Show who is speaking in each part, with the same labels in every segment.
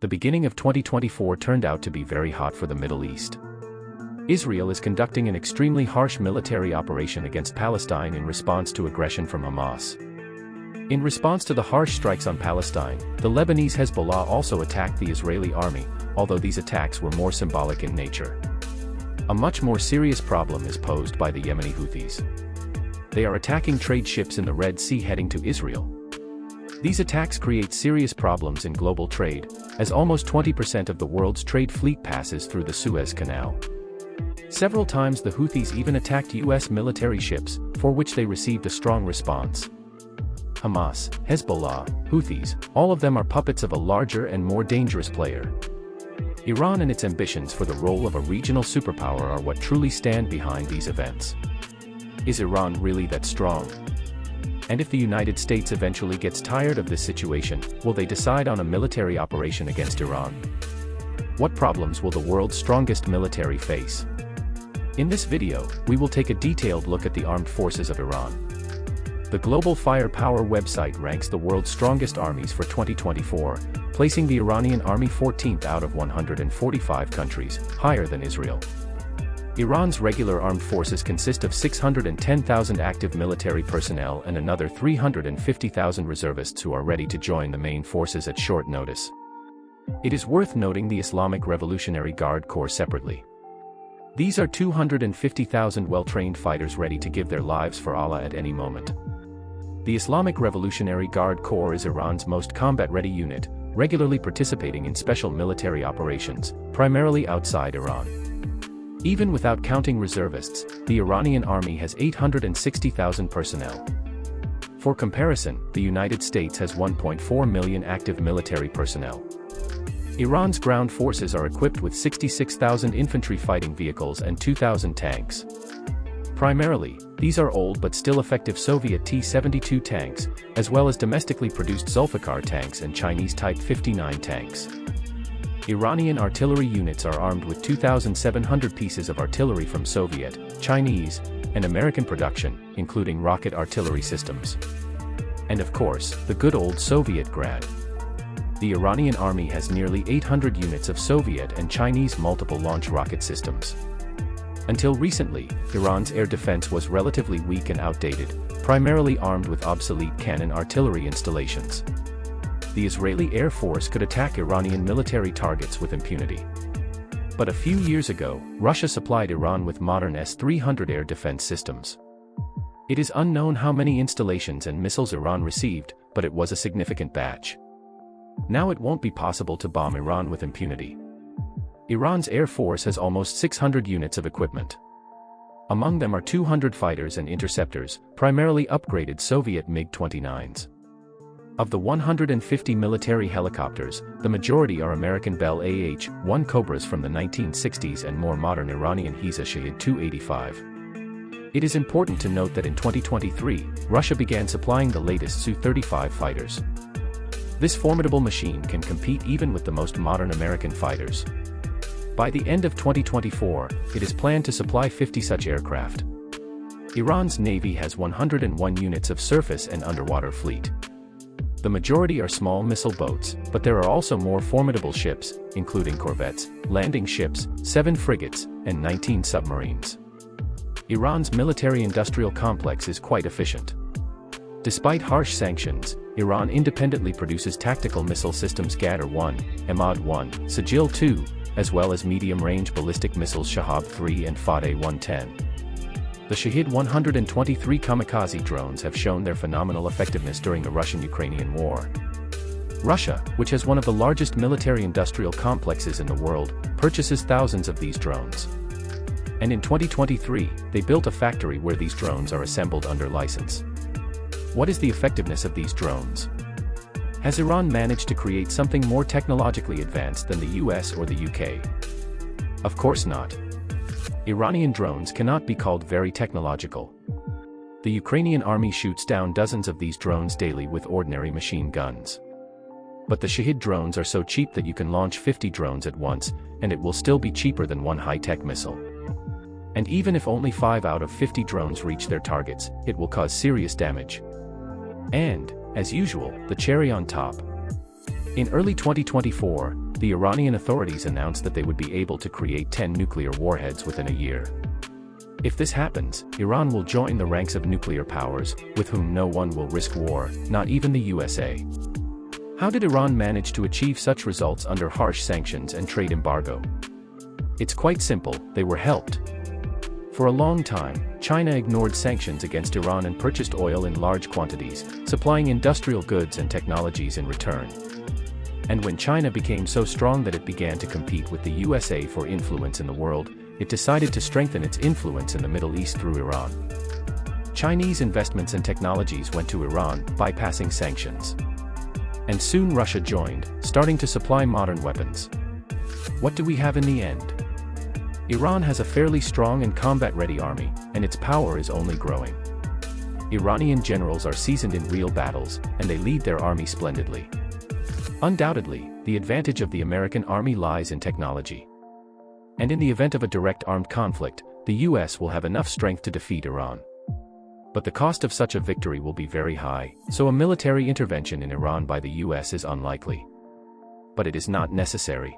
Speaker 1: The beginning of 2024 turned out to be very hot for the Middle East. Israel is conducting an extremely harsh military operation against Palestine in response to aggression from Hamas. In response to the harsh strikes on Palestine, the Lebanese Hezbollah also attacked the Israeli army, although these attacks were more symbolic in nature. A much more serious problem is posed by the Yemeni Houthis. They are attacking trade ships in the Red Sea heading to Israel. These attacks create serious problems in global trade, as almost 20% of the world's trade fleet passes through the Suez Canal. Several times the Houthis even attacked U.S. military ships, for which they received a strong response. Hamas, Hezbollah, Houthis, all of them are puppets of a larger and more dangerous player. Iran and its ambitions for the role of a regional superpower are what truly stand behind these events. Is Iran really that strong? And if the United States eventually gets tired of this situation, will they decide on a military operation against Iran? What problems will the world's strongest military face? In this video, we will take a detailed look at the armed forces of Iran. The Global Firepower website ranks the world's strongest armies for 2024, placing the Iranian army 14th out of 145 countries, higher than Israel. Iran's regular armed forces consist of 610,000 active military personnel and another 350,000 reservists who are ready to join the main forces at short notice. It is worth noting the Islamic Revolutionary Guard Corps separately. These are 250,000 well-trained fighters ready to give their lives for Allah at any moment. The Islamic Revolutionary Guard Corps is Iran's most combat-ready unit, regularly participating in special military operations, primarily outside Iran. Even without counting reservists, the Iranian army has 860,000 personnel. For comparison, the United States has 1.4 million active military personnel. Iran's ground forces are equipped with 66,000 infantry fighting vehicles and 2,000 tanks. Primarily, these are old but still effective Soviet T-72 tanks, as well as domestically produced Zulfikar tanks and Chinese Type 59 tanks. Iranian artillery units are armed with 2,700 pieces of artillery from Soviet, Chinese, and American production, including rocket artillery systems. And of course, the good old Soviet Grad. The Iranian army has nearly 800 units of Soviet and Chinese multiple launch rocket systems. Until recently, Iran's air defense was relatively weak and outdated, primarily armed with obsolete cannon artillery installations. The Israeli Air Force could attack Iranian military targets with impunity. But a few years ago, Russia supplied Iran with modern S-300 air defense systems. It is unknown how many installations and missiles Iran received, but it was a significant batch. Now it won't be possible to bomb Iran with impunity. Iran's Air Force has almost 600 units of equipment. Among them are 200 fighters and interceptors, primarily upgraded Soviet MiG-29s. Of the 150 military helicopters, the majority are American Bell AH-1 Cobras from the 1960s and more modern Iranian Heza Shahid 285. It is important to note that in 2023, Russia began supplying the latest Su-35 fighters. This formidable machine can compete even with the most modern American fighters. By the end of 2024, it is planned to supply 50 such aircraft. Iran's navy has 101 units of surface and underwater fleet. The majority are small missile boats, but there are also more formidable ships, including corvettes, landing ships, 7 frigates, and 19 submarines. Iran's military-industrial complex is quite efficient. Despite harsh sanctions, Iran independently produces tactical missile systems Gadr-1, Emad-1, Sajil-2, as well as medium-range ballistic missiles Shahab-3 and Fadeh-110. The Shahid 123 kamikaze drones have shown their phenomenal effectiveness during the Russian-Ukrainian war. Russia, which has one of the largest military-industrial complexes in the world, purchases thousands of these drones. And in 2023, they built a factory where these drones are assembled under license. What is the effectiveness of these drones? Has Iran managed to create something more technologically advanced than the US or the UK? Of course not. Iranian drones cannot be called very technological. The Ukrainian army shoots down dozens of these drones daily with ordinary machine guns. But the Shahid drones are so cheap that you can launch 50 drones at once, and it will still be cheaper than one high-tech missile. And even if only 5 out of 50 drones reach their targets, it will cause serious damage. And, as usual, the cherry on top. In early 2024, the Iranian authorities announced that they would be able to create 10 nuclear warheads within a year. If this happens, Iran will join the ranks of nuclear powers, with whom no one will risk war, not even the USA. How did Iran manage to achieve such results under harsh sanctions and trade embargo? It's quite simple, they were helped. For a long time, China ignored sanctions against Iran and purchased oil in large quantities, supplying industrial goods and technologies in return. And when China became so strong that it began to compete with the USA for influence in the world, it decided to strengthen its influence in the Middle East through Iran. Chinese investments and technologies went to Iran, bypassing sanctions. And soon Russia joined, starting to supply modern weapons. What do we have in the end? Iran has a fairly strong and combat-ready army, and its power is only growing. Iranian generals are seasoned in real battles, and they lead their army splendidly. Undoubtedly, the advantage of the American army lies in technology. And in the event of a direct armed conflict, the US will have enough strength to defeat Iran. But the cost of such a victory will be very high, so a military intervention in Iran by the US is unlikely. But it is not necessary.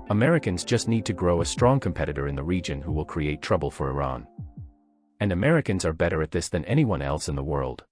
Speaker 1: Americans just need to grow a strong competitor in the region who will create trouble for Iran. And Americans are better at this than anyone else in the world.